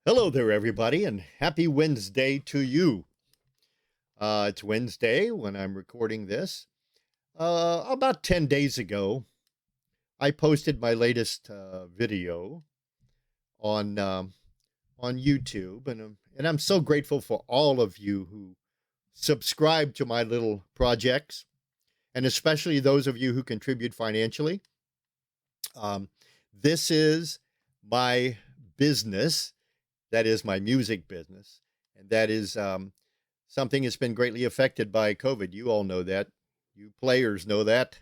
Hello there, everybody, and happy Wednesday to you. It's Wednesday when I'm recording this. About 10 days ago, I posted my latest video on on YouTube, and I'm so grateful for all of you who subscribe to my little projects, and especially those of you who contribute financially. Um, this is my business. That is my music business, and that is something that's been greatly affected by COVID. You all know that. You players know that.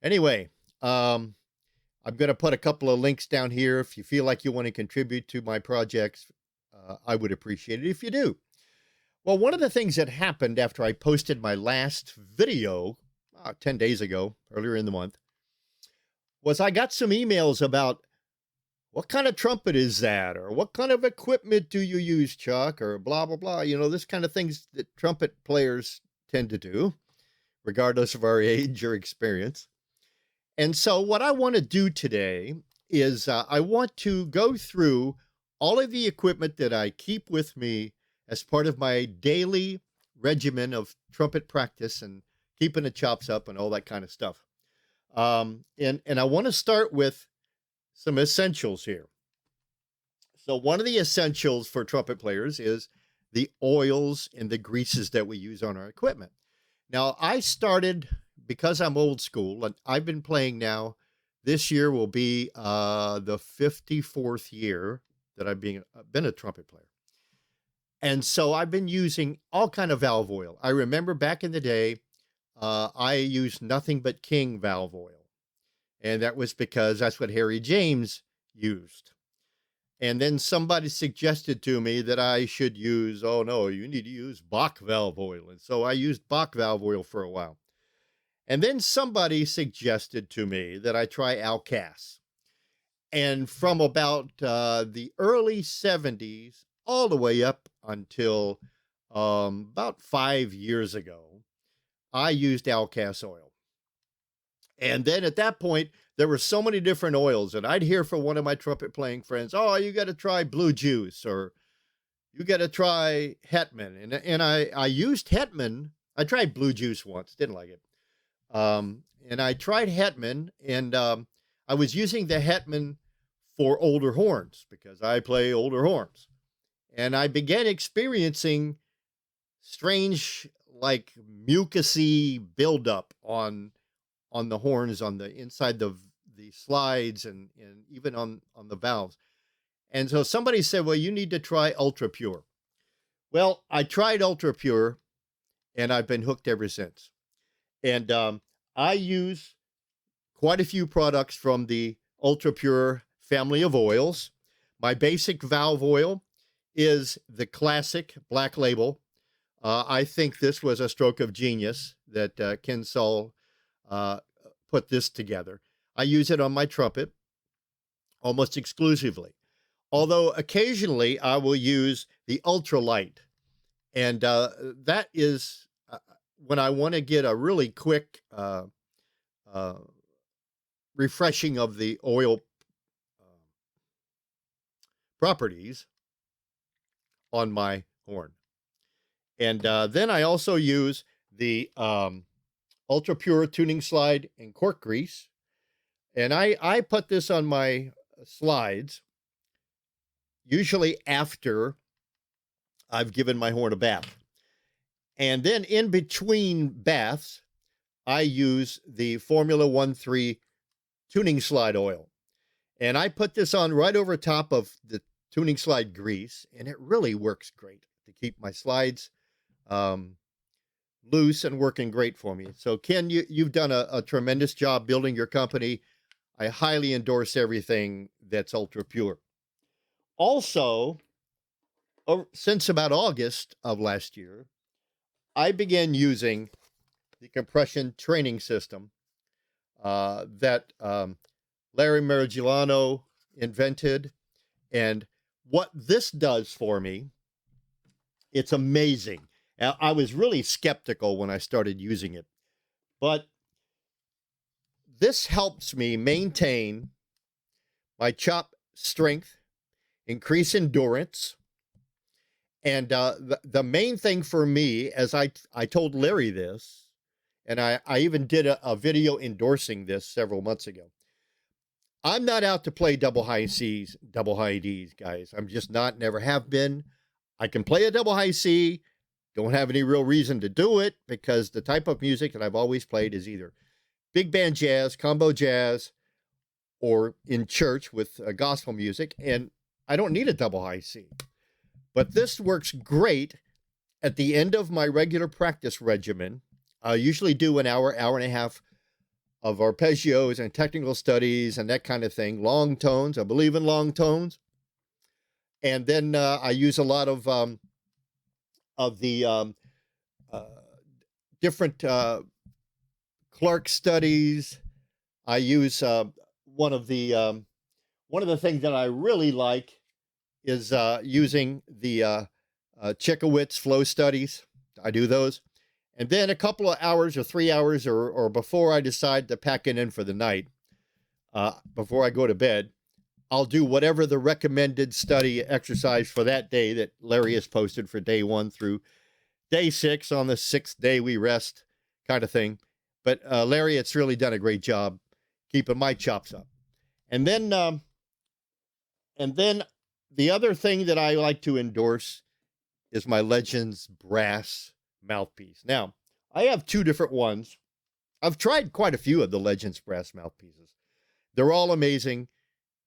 Anyway, um, I'm going to put a couple of links down here. If you feel like you want to contribute to my projects, I would appreciate it if you do. Well, one of the things that happened after I posted my last video 10 days ago, earlier in the month, was I got some emails about what kind of trumpet is that? Or what kind of equipment do you use, Chuck? Or blah, blah, blah. This kind of things that trumpet players tend to do, regardless of our age or experience. And so, what I want to do today is I want to go through all of the equipment that I keep with me as part of my daily regimen of trumpet practice and keeping the chops up and all that kind of stuff. And I want to start with some essentials here. So one of the essentials for trumpet players is the oils and the greases that we use on our equipment. Now, I started because I'm old school, and I've been playing now. This year will be the 54th year that I've been a trumpet player. And so I've been using all kind of valve oil. I remember back in the day, I used nothing but King valve oil. And that was because that's what Harry James used. And then somebody suggested to me that I should use, oh no, you need to use Bach valve oil. And so I used Bach valve oil for a while. And then somebody suggested to me that I try Alcas. And from about the early 70s all the way up until about 5 years ago, I used Alcas oil. And then at that point, there were so many different oils, and I'd hear from one of my trumpet playing friends, "Oh, you got to try Blue Juice, or you got to try Hetman." And I used Hetman. I tried Blue Juice once, didn't like it. And I tried Hetman, and I was using the Hetman for older horns because I play older horns, and I began experiencing strange, like mucusy buildup on the horns, on the inside the slides, and even on the valves. And so somebody said, "Well, you need to try Ultra Pure." Well, I tried Ultra Pure, and I've been hooked ever since. And I use quite a few products from the Ultra Pure family of oils. My basic valve oil is the classic Black Label. I think this was a stroke of genius that Ken Saul uh, put this together. I use it on my trumpet almost exclusively, although occasionally I will use the ultralight. And that is when I want to get a really quick uh, refreshing of the oil properties on my horn. And then I also use the Ultra Pure tuning slide and cork grease. And I put this on my slides, usually after I've given my horn a bath. And then in between baths, I use the Formula 1-3 tuning slide oil. And I put this on right over top of the tuning slide grease, and it really works great to keep my slides loose and working great for me. So, Ken, you've done a tremendous job building your company. I highly endorse everything that's Ultra Pure. Also, since about August of last year, I began using the compression training system that Larry Marigilano invented. And what this does for me, it's amazing. I was really skeptical when I started using it, but this helps me maintain my chop strength increase endurance. And the main thing for me, as I told Larry this, and I even did a video endorsing this several months ago. I'm not out to play double high C's, double high D's, guys. I'm just not, never have been. I can play a double high C, don't have any real reason to do it because the type of music that I've always played is either big band jazz, combo jazz, or in church with gospel music, and I don't need a double high C. But this works great at the end of my regular practice regimen. I usually do an hour, hour and a half of arpeggios and technical studies and that kind of thing. Long tones. I believe in long tones. And then I use a lot of the different Clark studies. I use one of the things that I really like is using the Chickowitz flow studies. I do those. And then a couple of hours or 3 hours or before I decide to pack it in for the night, before I go to bed, I'll do whatever the recommended study exercise for that day that Larry has posted for day 1 through day 6. On the 6th day, we rest kind of thing. But Larry, it's really done a great job keeping my chops up. And then the other thing that I like to endorse is my Legends brass mouthpiece. Now, I have 2 different ones. I've tried quite a few of the Legends brass mouthpieces. They're all amazing.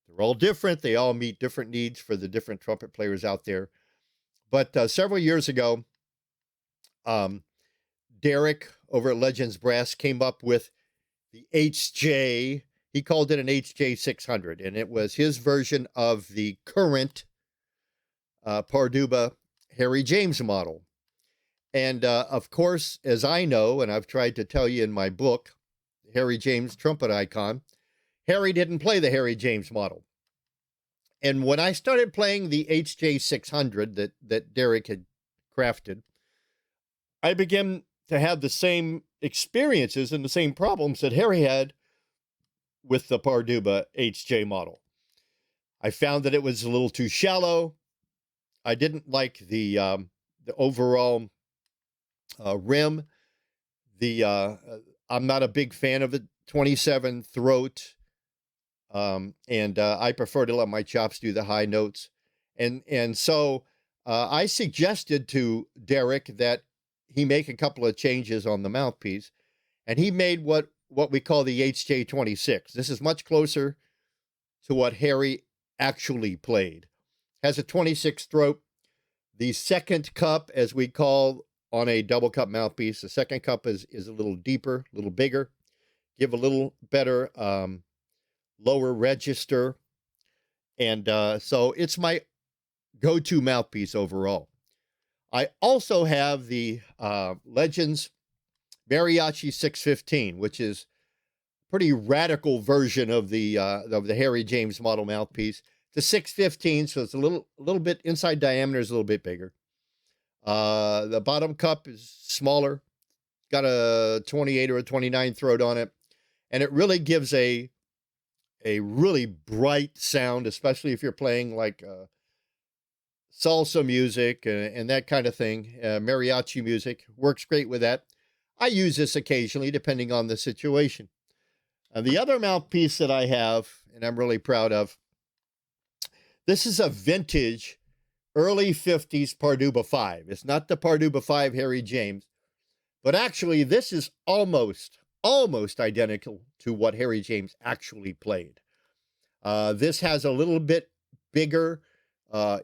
They're all different. They all meet different needs for the different trumpet players out there. But several years ago, Derek over at Legends Brass came up with the HJ. He called it an HJ 600, and it was his version of the current Parduba Harry James model. And of course, as I know, and I've tried to tell you in my book, Harry James Trumpet Icon, Harry didn't play the Harry James model. And when I started playing the HJ 600 that Derek had crafted, I began to have the same experiences and the same problems that Harry had with the Parduba HJ model. I found that it was a little too shallow. I didn't like the overall rim. I'm not a big fan of the 27 throat, and I prefer to let my chops do the high notes. And so I suggested to Derek that he make a couple of changes on the mouthpiece, and he made what we call the HJ 26. This is much closer to what Harry actually played. Has a 26 throat. The second cup, as we call on a double cup mouthpiece, the second cup is a little deeper, a little bigger, give a little better lower register. And so it's my go-to mouthpiece overall. I also have the Legends Mariachi 615, which is a pretty radical version of the Harry James model mouthpiece. The 615, so it's a little bit inside diameter is a little bit bigger. The bottom cup is smaller, got a 28 or a 29 throat on it, and it really gives a really bright sound, especially if you're playing like salsa music and that kind of thing. Mariachi music works great with that. I use this occasionally, depending on the situation. And the other mouthpiece that I have, and I'm really proud of, this is a vintage early 50s Parduba 5. It's not the Parduba 5 Harry James, but actually this is almost identical to what Harry James actually played. This has a little bit bigger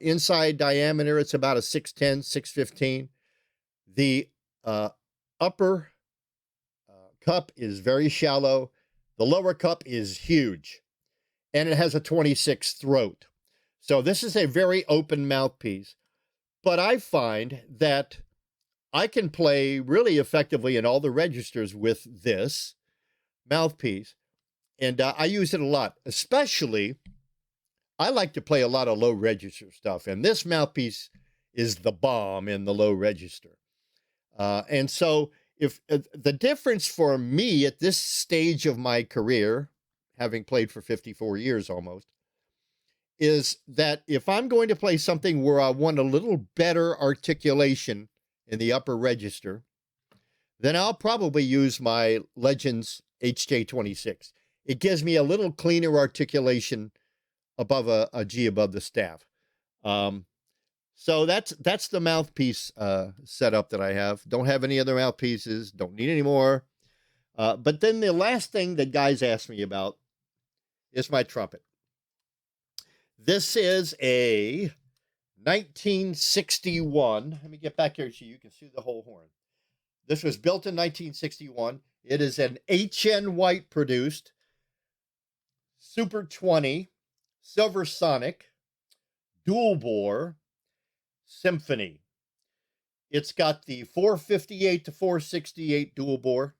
inside diameter. It's about a 610, 615. The upper cup is very shallow. The lower cup is huge, and it has a 26 throat. So this is a very open mouthpiece, but I find that I can play really effectively in all the registers with this mouthpiece, and I use it a lot. Especially, I like to play a lot of low register stuff, and this mouthpiece is the bomb in the low register. And so if the difference for me at this stage of my career, having played for 54 years almost, is that if I'm going to play something where I want a little better articulation in the upper register, then I'll probably use my Legends HJ26. It gives me a little cleaner articulation above a G above the staff. So that's the mouthpiece setup that I have. Don't have any other mouthpieces. Don't need any more. But then the last thing that guys ask me about is my trumpet. This is a 1961. Let me get back here so you can see the whole horn. This was built in 1961. It is an HN White produced Super 20 Silver Sonic dual bore Symphony. It's got the 458 to 468 dual bore.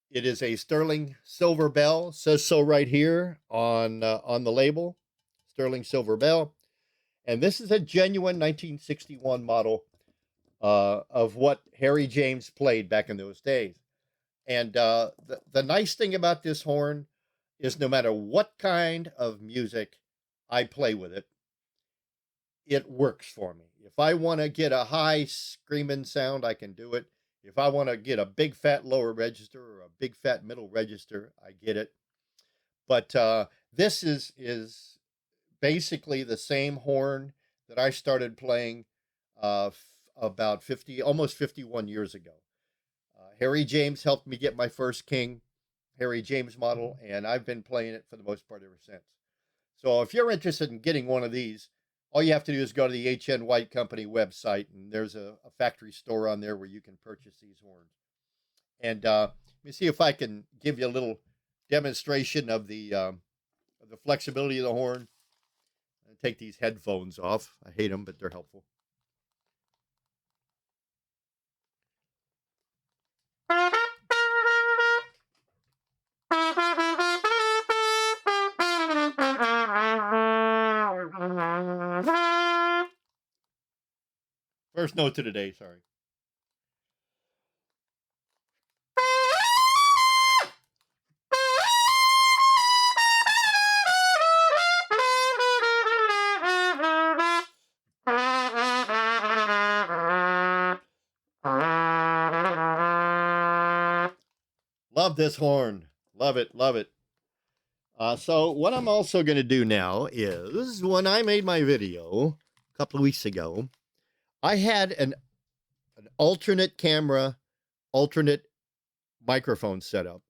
It is a sterling silver bell. Says so right here on the label. Sterling silver bell. And this is a genuine 1961 model of what Harry James played back in those days. And the nice thing about this horn is no matter what kind of music I play with it, it works for me. If I want to get a high screaming sound, I can do it. If I want to get a big fat lower register or a big fat middle register, I get it. But this is basically the same horn that I started playing about almost 51 years ago. Harry James helped me get my first King Harry James model, and I've been playing it for the most part ever since. So if you're interested in getting one of these, all you have to do is go to the HN White Company website, and there's a factory store on there where you can purchase these horns. And let me see if I can give you a little demonstration of the flexibility of the horn. I'll take these headphones off. I hate them, but they're helpful. First note to the day, sorry. Love this horn. Love it, love it. So what I'm also going to do now is, when I made my video a couple of weeks ago, I had an alternate camera, alternate microphone setup.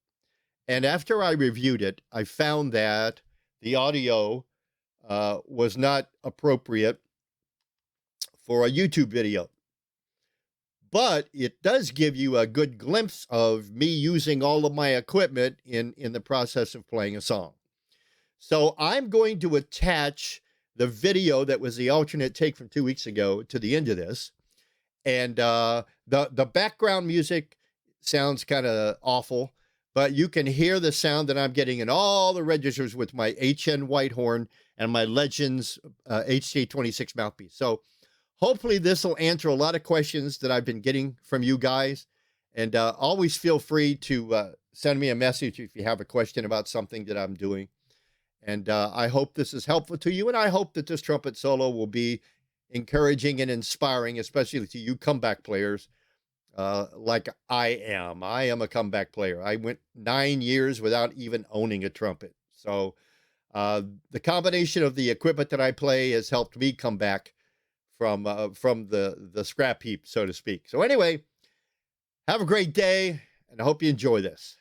And after I reviewed it, I found that the audio was not appropriate for a YouTube video. But it does give you a good glimpse of me using all of my equipment in the process of playing a song. So I'm going to attach the video that was the alternate take from 2 weeks ago to the end of this. And the background music sounds kind of awful, but you can hear the sound that I'm getting in all the registers with my HN White horn and my Legends HJ26 mouthpiece. So hopefully this will answer a lot of questions that I've been getting from you guys. And always feel free to send me a message if you have a question about something that I'm doing. And I hope this is helpful to you. And I hope that this trumpet solo will be encouraging and inspiring, especially to you comeback players like I am. I am a comeback player. I went 9 years without even owning a trumpet. So the combination of the equipment that I play has helped me come back from the scrap heap, so to speak. So anyway, have a great day, and I hope you enjoy this.